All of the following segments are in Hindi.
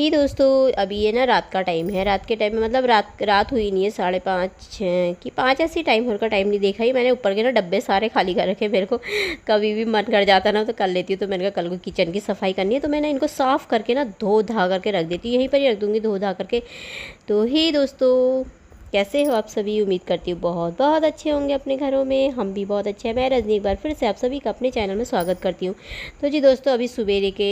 ही दोस्तों अभी ये ना रात का टाइम है। रात के टाइम में मतलब रात हुई नहीं है, 5:30 कि 5 ऐसी टाइम होने का टाइम नहीं देखा ही मैंने। ऊपर के ना डब्बे सारे खाली कर रखे। मेरे को कभी भी मन कर जाता ना तो कर लेती हूँ। तो मैंने कहा कल को किचन की सफाई करनी है तो मैंने इनको साफ़ करके ना धो धा करके रख देती हूँ। यहीं पर ही रख दूँगी धो धा करके। तो ही दोस्तों कैसे हो आप सभी? उम्मीद करती हूँ बहुत बहुत अच्छे होंगे अपने घरों में। हम भी बहुत अच्छे हैं। मैं रजनी एक बार फिर से आप सभी का अपने चैनल में स्वागत करती हूँ। तो जी दोस्तों अभी सवेरे के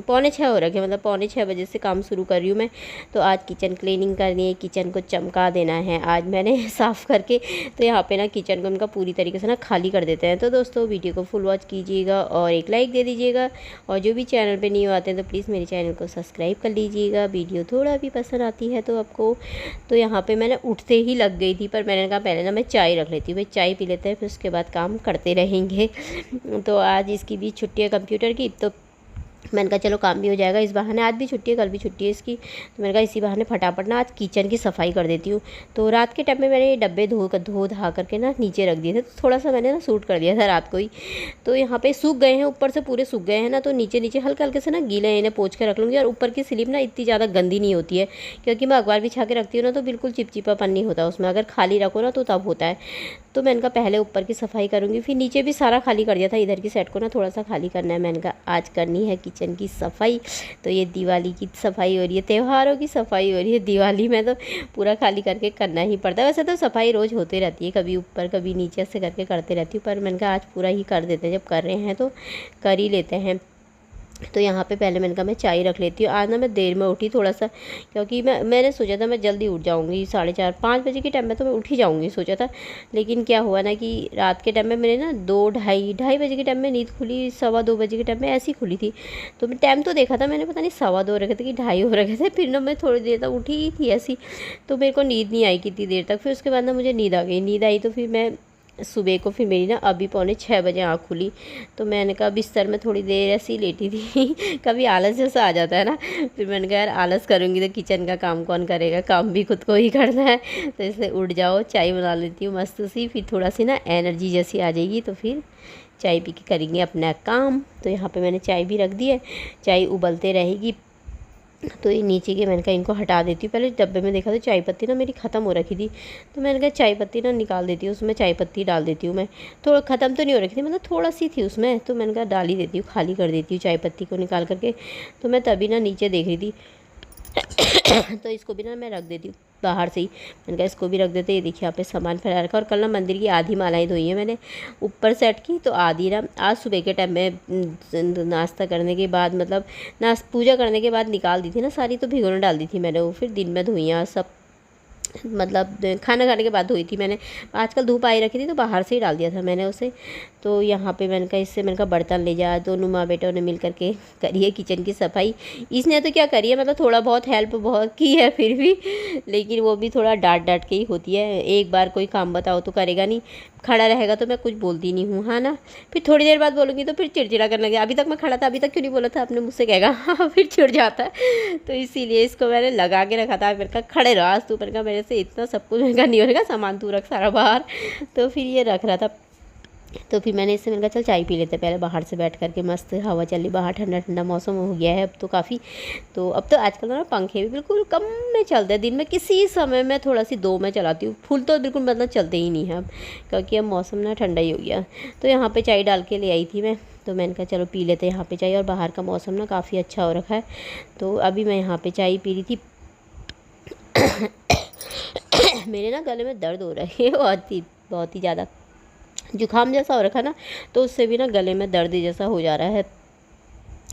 5:45 हो रखे, मतलब 5:45 बजे से काम शुरू कर रही हूँ मैं। तो आज किचन क्लीनिंग करनी है, किचन को चमका देना है आज मैंने साफ़ करके। तो यहाँ पे ना किचन को उनका पूरी तरीके से ना खाली कर देते हैं। तो दोस्तों वीडियो को फुल वॉच कीजिएगा और एक लाइक दे दीजिएगा। और जो भी चैनल पर न्यू आते हैं तो प्लीज़ मेरे चैनल को सब्सक्राइब कर लीजिएगा। वीडियो थोड़ा भी पसंद आती है तो आपको। तो यहाँ पर मैंने उठते ही लग गई थी, पर मैंने कहा पहले ना मैं चाय रख लेती हूँ। भाई चाय पी लेते हैं फिर उसके बाद काम करते रहेंगे। तो आज इसकी भी छुट्टी है कंप्यूटर की, तो मैंने कहा चलो काम भी हो जाएगा इस बहाने। आज भी छुट्टी है, कल भी छुट्टी है इसकी। तो मैंने कहा इसी बहाने फटाफट ना आज किचन की सफाई कर देती हूँ। तो रात के टाइम में मैंने ये डब्बे धो धा करके ना नीचे रख दिए थे। तो थोड़ा सा मैंने ना सूट कर दिया था रात को ही। तो यहाँ पे सूख गए हैं, ऊपर से पूरे सूख गए हैं ना। तो नीचे नीचे हल्के हल्के से ना गीले हैं, इन्हें पोंछ के रख लूँगी। और ऊपर की स्लिप ना इतनी ज़्यादा गंदी नहीं होती है, क्योंकि मैं अखबार बिछा के रखती हूँ ना तो बिल्कुल चिपचिपापन नहीं होता उसमें। अगर खाली रखो ना तो तब होता है। तो मैंने कहा पहले ऊपर की सफाई करूँगी, फिर नीचे भी सारा खाली कर दिया था। इधर की सेट को ना थोड़ा सा खाली करना है। मैंने कहा आज करनी है किचन की सफाई। तो ये दिवाली की सफाई हो रही है, त्योहारों की सफाई हो रही है। दिवाली में तो पूरा खाली करके करना ही पड़ता है। वैसे तो सफाई रोज़ होती रहती है, कभी ऊपर कभी नीचे से करके करते रहती हूँ, पर मैंने कहा आज पूरा ही कर देते हैं। जब कर रहे हैं तो कर ही लेते हैं। तो यहाँ पे पहले मैंने कहा मैं चाय रख लेती हूँ। आज ना मैं देर में उठी थोड़ा सा, क्योंकि मैंने सोचा था मैं जल्दी उठ जाऊँगी, 4:30 5 बजे के टाइम में तो मैं उठ ही जाऊँगी सोचा था। लेकिन क्या हुआ ना कि रात के टाइम में मेरे ना 2 ढाई बजे के टाइम में नींद खुली, 2:15 बजे के टाइम में ऐसी खुली थी। तो मैं टाइम तो देखा था मैंने, पता नहीं 2:15 हो रखे थे कि 2:30 हो रखे थे। फिर ना मैं थोड़ी देर तक उठी ही थी ऐसी, तो मेरे को नींद नहीं आई कितनी देर तक। फिर उसके बाद ना मुझे नींद आ गई। नींद आई तो फिर मैं सुबह को फिर मेरी ना अभी 5:45 बजे आँख खुली। तो मैंने कहा बिस्तर में थोड़ी देर ऐसी लेटी थी। कभी आलस जैसा आ जाता है ना, फिर मैंने कहा यार आलस करूँगी तो किचन का काम कौन करेगा, काम भी खुद को ही करना है। तो इसलिए उठ जाओ, चाय बना लेती हूँ मस्त सी, फिर थोड़ा सी ना एनर्जी जैसी आ जाएगी। तो फिर चाय पी के करेंगे अपना काम। तो यहाँ पर मैंने चाय भी रख दी है, चाय उबलते रहेगी। तो ये नीचे के मैंने कहा इनको हटा देती हूँ। पहले डब्बे में देखा तो चाय पत्ती ना मेरी ख़त्म हो रखी थी। तो मैंने कहा चाय पत्ती ना निकाल देती हूँ, उसमें चाय पत्ती डाल देती हूँ मैं। थोड़ा ख़त्म तो नहीं हो रखी थी, मतलब थोड़ा सी थी उसमें। तो मैंने कहा डाल ही देती हूँ, खाली कर देती हूँ चाय पत्ती को निकाल करके। तो मैं तभी ना नीचे देख रही थी। तो इसको भी ना मैं रख देती हूँ बाहर से ही। मैंने कहा इसको भी रख देते। ये देखिए यहाँ पे सामान फैला रखा। और कल ना मंदिर की आधी मालाएं धोई हैं मैंने ऊपर सेट की, तो आधी ना आज सुबह के टाइम में नाश्ता करने के बाद, मतलब पूजा करने के बाद निकाल दी थी ना सारी, तो भिगोने डाल दी थी मैंने। वो फिर दिन में धोई हैं सब, मतलब खाना खाने के बाद धोई थी मैंने। आजकल धूप आई रखी थी तो बाहर से ही डाल दिया था मैंने उसे। तो यहाँ पे मैंने कहा इससे मैंने कहा बर्तन ले जा। दोनों माँ बेटों ने मिल करके करी है किचन की सफाई। इसने तो क्या करी है, मतलब थोड़ा बहुत हेल्प बहुत की है फिर भी, लेकिन वो भी थोड़ा डांट डांट के ही होती है। एक बार कोई काम बताओ तो करेगा नहीं, खड़ा रहेगा तो मैं कुछ बोलती नहीं हूँ, हाँ ना। फिर थोड़ी देर बाद बोलूँगी तो फिर चिड़चिड़ा करने लगे। अभी तक मैं खड़ा था, अभी तक क्यों नहीं बोला था आपने, मुझसे कहेगा। हाँ फिर चिढ़ जाता है। तो इसीलिए इसको मैंने लगा के रखा था। मेरे कहा खड़े रहो आज तू, मैंने कहा मेरे से इतना सब कुछ मेरे का नहीं होगा, सामान तू रख सारा बाहर। तो फिर ये रख रहा था। तो फिर मैंने इससे मैंने कहा चल चाय पी लेते पहले बाहर से बैठ करके। मस्त हवा चली बाहर, ठंडा ठंडा मौसम हो गया है अब तो काफ़ी। तो अब तो आजकल ना पंखे भी बिल्कुल कम में चलते हैं। दिन में किसी समय में थोड़ा सी 2 में चलाती हूँ, फुल तो बिल्कुल मतलब चलते ही नहीं है अब, क्योंकि अब मौसम ना ठंडा ही हो गया। तो यहाँ पर चाय डाल के ले आई थी मैं। तो मैंने कहा चलो पी लेते हैं यहाँ पे चाय। और बाहर का मौसम ना काफ़ी अच्छा हो रखा है। तो अभी मैं यहाँ पे चाय पी रही थी। मेरे ना गले में दर्द हो रहा है बहुत ही ज़्यादा, जुकाम जैसा हो रखा ना, तो उससे भी ना गले में दर्द जैसा हो जा रहा है।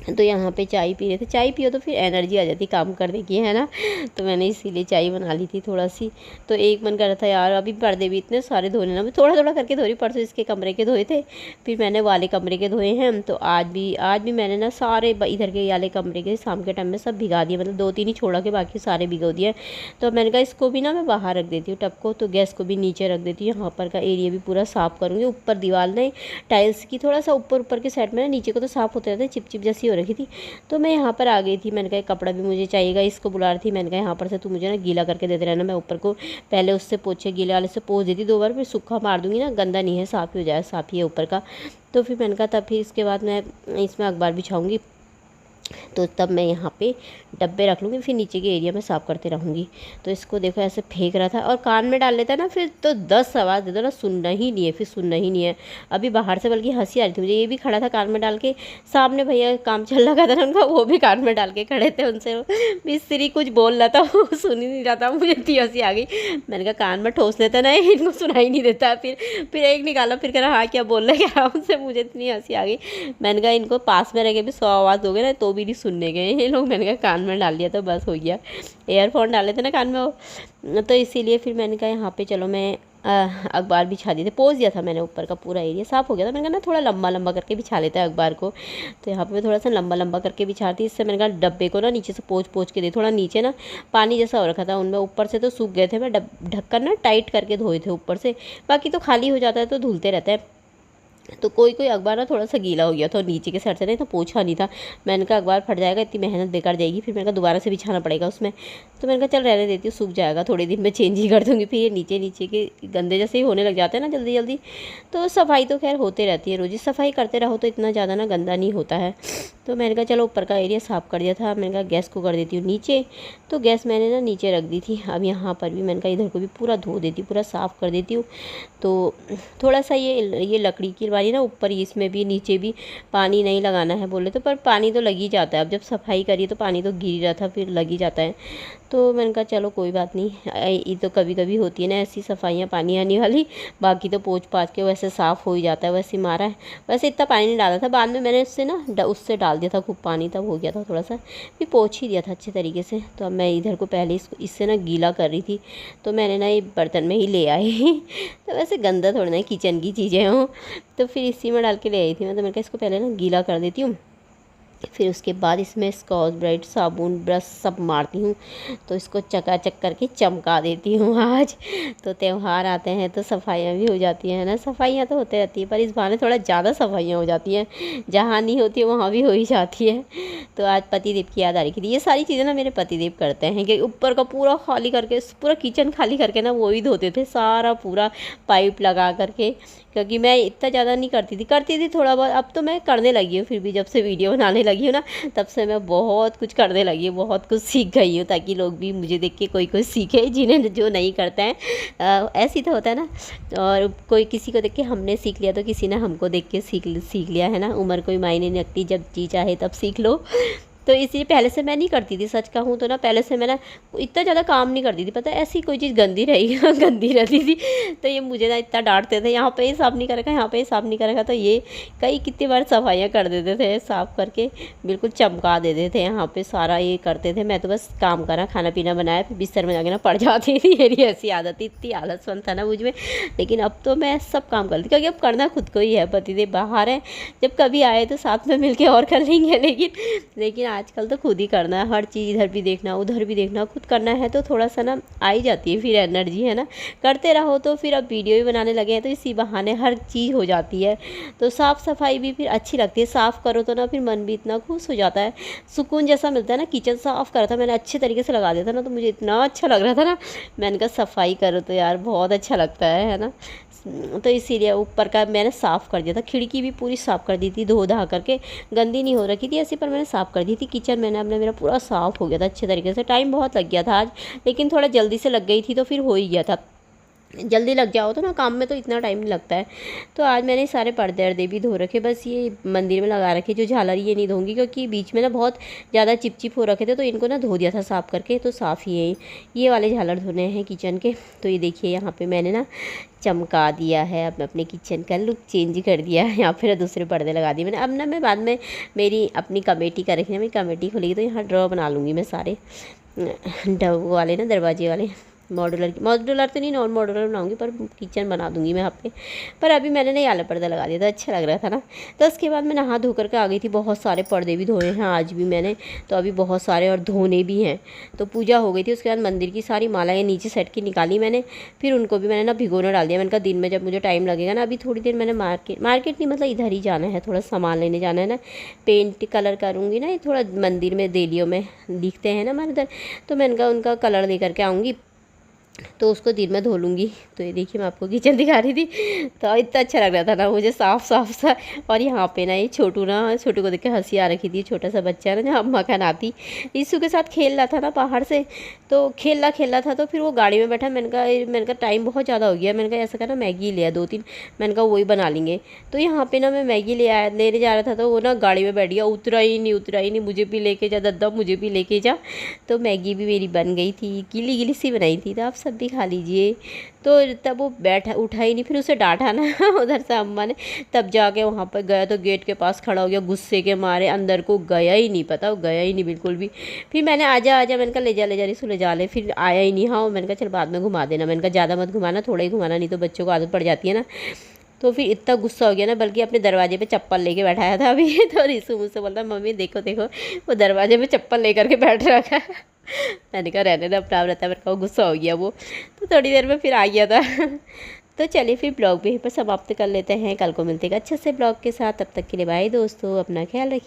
तो यहाँ पे चाय पी रहे थे। चाय पियो तो फिर एनर्जी आ जाती काम करने की, है ना। तो मैंने इसीलिए चाय बना ली थी थोड़ा सी। तो एक मन कर रहा था यार अभी पर्दे भी इतने सारे धोने ना, मैं थोड़ा थोड़ा करके धो रही। परसों इसके कमरे के धोए थे, फिर मैंने वाले कमरे के धोए हैं। तो आज भी मैंने ना सारे इधर के वाले कमरे के शाम के टाइम में सब भिगा दिए, मतलब 2-3 ही छोड़ा के बाकी सारे भिगो दिए। तो मैंने कहा इसको भी ना मैं बाहर रख देती हूँ टब को, तो गैस को भी नीचे रख देती हूँ। यहाँ पर का एरिया भी पूरा साफ़ करूँगी। ऊपर दीवार नहीं, टाइल्स की थोड़ा सा ऊपर के साइड में ना, नीचे को तो साफ़ होते रहते, चिपचिप जैसी हो रखी थी। तो मैं यहाँ पर आ गई थी। मैंने कहा कपड़ा भी मुझे चाहिएगा, इसको बुला रही थी। मैंने कहा यहाँ पर से तू मुझे ना गीला करके देते रहना, मैं ऊपर को पहले उससे पोछे गीले वाले से पोंछ देती 2 बार, फिर सूखा मार दूँगी ना, गंदा नहीं है, साफ़ ही हो जाए, साफ़ ही है ऊपर का। तो फिर मैंने कहा तब फिर इसके बाद मैं इसमें अखबार बिछाऊँगी। तो तब मैं यहाँ पे डब्बे रख लूँगी, फिर नीचे के एरिया में साफ़ करते रहूँगी। तो इसको देखो ऐसे फेंक रहा था और कान में डाल लेता है ना, फिर तो 10 आवाज़ दे दो ना, सुनना ही नहीं है, फिर सुनना ही नहीं है। अभी बाहर से बल्कि हंसी आ रही थी मुझे, ये भी खड़ा था कान में डाल के, सामने भैया काम चल रहा था ना उनका, वो भी कान में डाल के खड़े थे, उनसे मिस्त्री कुछ बोल रहा था वो सुन ही नहीं रहा था, मुझे इतनी हंसी आ गई। मैंने कहा कान में ठोस लेता ना, इनको सुनाई नहीं देता। फिर एक निकाला, फिर कह रहा हाँ क्या बोल रहे क्या, उनसे मुझे इतनी हंसी आ गई। मैंने कहा इनको पास में रह के भी 100 आवाज़ दोगे ना तो भी नहीं सुनने गए ये लोग। मैंने कहा कान में डाल दिया तो बस हो गया, एयरफोन डाले थे ना कान में वो, तो इसीलिए फिर मैंने कहा यहाँ पे चलो मैं अखबार बिछा दिए थे, पोंछ दिया था मैंने, ऊपर का पूरा एरिया साफ़ हो गया था। मैंने कहा ना थोड़ा लंबा लंबा करके बिछा लेते हैं अखबार को, तो यहाँ पे मैं थोड़ा सा लंबा लंबा करके बिछाती। इससे मैंने कहा डब्बे को ना नीचे से पोंछ के दे, थोड़ा नीचे ना पानी जैसा हो रखा था उनमें, ऊपर से तो सूख गए थे, मैं ढक्कन ना टाइट करके धोए थे ऊपर से, बाकी तो खाली हो जाता है तो धुलते रहते हैं। तो कोई अखबार ना थोड़ा सा गीला हो गया था, नीचे के साइड से नहीं तो पोंछा नहीं था। मैंने कहा अखबार फट जाएगा, इतनी मेहनत बेकार जाएगी, फिर मैंने कहा दोबारा से बिछाना पड़ेगा उसमें। तो मैंने कहा चल रहने देती हूँ, सूख जाएगा, थोड़े दिन में चेंज ही कर दूँगी। फिर ये नीचे नीचे के गंदे जैसे ही होने लग जाते हैं ना जल्दी जल्दी, तो सफाई तो खैर होते रहती है, रोज़ सफाई करते रहो तो इतना ज़्यादा ना गंदा नहीं होता है। तो मैंने कहा चलो ऊपर का एरिया साफ़ कर दिया था, मैंने कहा गैस को कर देती हूँ नीचे। तो गैस मैंने ना नीचे रख दी थी। अब यहाँ पर भी मैंने कहा इधर को भी पूरा धो देती हूँ, पूरा साफ़ कर देती हूँ। तो थोड़ा सा ये लकड़ी की अलमारी ना ऊपर ही, इसमें भी नीचे भी पानी नहीं लगाना है बोले तो, पर पानी तो लग ही जाता है। अब जब सफाई करी तो पानी तो गिर रहा था, फिर लग ही जाता है। तो मैंने कहा चलो कोई बात नहीं, ये तो कभी कभी होती है ना ऐसी सफाइयाँ पानी आने वाली, बाकी तो पोंछ पाछ के वैसे साफ़ हो ही जाता है। वैसे मारा है, वैसे इतना पानी नहीं डाला था, बाद में मैंने उससे ना उससे डाल दिया था खूब पानी, तब हो गया था थोड़ा सा, फिर पोंछ ही दिया था अच्छे तरीके से। तो अब मैं इधर को पहले इससे ना गीला कर रही थी, तो मैंने ना ये बर्तन में ही ले आई तो वैसे गंदा थोड़ा ना किचन की चीज़ें हों, तो फिर इसी में डाल के ले आई थी मैं। तो मैंने कहा इसको पहले ना गीला कर देती हूँ, फिर उसके बाद इसमें स्कॉच ब्राइट साबुन ब्रश सब मारती हूँ, तो इसको चकाचक करके चमका देती हूँ। आज तो त्यौहार आते हैं तो सफाइयाँ भी हो जाती हैं ना, सफाइयाँ तो होते रहती है, पर इस बहाने थोड़ा ज़्यादा सफाइयाँ हो जाती हैं, जहाँ नहीं होती है वहाँ भी हो ही जाती है। तो आज पतिदेव की याद आ रही थी। ये सारी चीज़ें ना मेरे पतिदेव करते हैं कि ऊपर का पूरा खाली करके, पूरा किचन खाली करके ना वो ही धोते थे सारा, पूरा पाइप लगा करके, क्योंकि मैं इतना ज़्यादा नहीं करती थी थोड़ा बहुत। अब तो मैं करने लगी हूँ, फिर भी जब से वीडियो बनाने लगी हूँ ना तब से मैं बहुत कुछ करने लगी हूँ, बहुत कुछ सीख गई हूँ, ताकि लोग भी मुझे देख के कोई कुछ सीखे, जिन्हें जो नहीं करते हैं। ऐसी तो होता है ना, और कोई किसी को देख के हमने सीख लिया तो किसी ने हमको देख के सीख लिया है ना। उम्र कोई मायने नहीं रखती, जब जी चाहे तब सीख लो। तो इसलिए पहले से मैं नहीं करती थी, सच कहूँ तो ना पहले से मैं ना इतना ज़्यादा काम नहीं करती थी। पता है ऐसी कोई चीज़ गंदी रहेगी गंदी रहती थी तो ये मुझे ना इतना डांटते थे, यहाँ पे ये साफ़ नहीं करेगा, यहाँ पे ये साफ़ नहीं करेगा, तो ये कितनी बार सफाइयाँ कर देते थे, साफ़ करके बिल्कुल चमका देते थे, यहाँ पे सारा ये करते थे। मैं तो बस काम करा, खाना पीना बनाया, फिर बिस्तर में जाके ना पड़ जाती थी। मेरी ऐसी आदत थी, इतनी आलसपन था ना मुझ में, लेकिन अब तो मैं सब काम करती, क्योंकि अब करना खुद को ही है। पतिदेव बाहर है, जब कभी आए तो साथ में मिल के और कर लेंगे, लेकिन आजकल तो खुद ही करना है हर चीज़, इधर भी देखना उधर भी देखना, खुद करना है तो थोड़ा सा ना आ ही जाती है फिर एनर्जी, है ना। करते रहो तो फिर अब वीडियो भी बनाने लगे हैं तो इसी बहाने हर चीज़ हो जाती है। तो साफ़ सफाई भी फिर अच्छी लगती है, साफ़ करो तो ना फिर मन भी इतना खुश हो जाता है, सुकून जैसा मिलता है ना। किचन साफ़ करा था मैंने, अच्छे तरीके से लगा दिया था ना, तो मुझे इतना अच्छा लग रहा था ना। मैंने कहा सफाई करो तो यार बहुत अच्छा लगता है ना। तो इसीलिए ऊपर का मैंने साफ़ कर दिया था, खिड़की भी पूरी साफ़ कर दी थी, धो धा करके, गंदी नहीं हो रखी थी ऐसी, पर मैंने साफ़ कर दी थी। किचन मैंने अपना मेरा पूरा साफ़ हो गया था अच्छे तरीके से। टाइम बहुत लग गया था आज, लेकिन थोड़ा जल्दी से लग गई थी तो फिर हो ही गया था। जल्दी लग जाओ तो ना काम में तो इतना टाइम नहीं लगता है। तो आज मैंने सारे पर्दे अर्दे भी धो रखे, बस ये मंदिर में लगा रखे जो झालर, ये नहीं धोंगी क्योंकि बीच में ना बहुत ज़्यादा चिपचिप हो रखे थे, तो इनको ना धो दिया था साफ़ करके, तो साफ़ ही है। ये वाले झालर धोने हैं किचन के। तो ये देखिए यहाँ पे मैंने ना चमका दिया है, अब अपने किचन का लुक चेंज कर दिया है। यहाँ पर दूसरे पर्दे लगा दिए मैंने। अब ना मैं बाद में मेरी अपनी कमेटी का रखी है, मेरी कमेटी खुलेगी तो यहाँ ड्रॉ बना लूँगी मैं सारे डव वाले ना, दरवाजे वाले, मॉड्यूलर तो नहीं, नॉन मॉड्यूलर बनाऊंगी, पर किचन बना दूंगी मैं यहाँ पे। पर अभी मैंने नहीं आला पर्दा लगा दिया था, अच्छा लग रहा था ना। तो उसके बाद मैं नहा धो करके आ गई थी, बहुत सारे पर्दे भी धोए हैं आज भी मैंने, तो अभी बहुत सारे और धोने भी हैं। तो पूजा हो गई थी, उसके बाद मंदिर की सारी मालाएँ नीचे सेट की निकाली मैंने, फिर उनको भी मैंने ना भिगोना डाल दिया। मैंने कहा दिन में जब मुझे टाइम लगेगा ना, अभी थोड़ी देर मैंने मार्केट नहीं मतलब इधर ही जाना है, थोड़ा सामान लेने जाना है ना, पेंट कलर करूँगी ना, ये थोड़ा मंदिर में देलियों में दिखते हैं ना हमारे इधर, तो मैंने कहा उनका कलर दे करके आऊँगी। तो उसको दिन में धो लूँगी। तो ये देखिए मैं आपको किचन दिखा रही थी, तो इतना अच्छा लग रहा था ना मुझे, साफ़ साफ़ सा। और यहाँ पे ना ये छोटू को देख के हंसी आ रखी थी। छोटा सा बच्चा है ना, जहाँ अम्मा का नाती ईसू के साथ खेल रहा था ना बाहर से, तो खेल रहा था। तो फिर वो गाड़ी में बैठा, मैंने कहा टाइम बहुत ज़्यादा हो गया, मैंने कहा ऐसा करना मैगी ले आ 2-3, मैंने कहा वही बना लेंगे। तो यहाँ पे ना मैं मैगी लेने जा रहा था, तो वो ना गाड़ी में बैठ गया, उतरा ही नहीं, मुझे भी लेके जा दद्दा, मुझे भी लेके जा। तो मैगी भी मेरी बन गई थी, गीली गीली सी बनाई थी, तो आप सब भी खा लीजिए। तो तब वो उठा ही नहीं, फिर उसे डांटा ना उधर से अम्मा ने। तब जाके वहाँ पर गया तो गेट के पास खड़ा हो गया, गुस्से के मारे अंदर को गया ही नहीं, पता गया ही नहीं बिल्कुल भी। फिर मैंने आजा मैंने कहा ले जा रिसु ले जा ले, फिर आया ही नहीं। हाँ मैंने कहा चल बाद में घुमा देना, मैंने कहा ज़्यादा मत घुमाना, थोड़ा ही घुमाना, नहीं तो बच्चों को आदत पड़ जाती है ना। तो फिर इतना गुस्सा हो गया ना, बल्कि अपने दरवाजे पे चप्पल लेके बैठाया था अभी। तो रिसु मुझसे बोलता मम्मी देखो देखो, वो दरवाजे पे चप्पल लेकर के बैठ रखा है। मैंने कहा रहने दे, अपना रहता है, मेरे को गुस्सा हो गया वो। तो थोड़ी देर में फिर आ गया था। तो चलिए फिर ब्लॉग भी यहीं पर समाप्त कर लेते हैं, कल को मिलते हैं अच्छे से ब्लॉग के साथ। तब तक के लिए बाय दोस्तों, अपना ख्याल रखिए।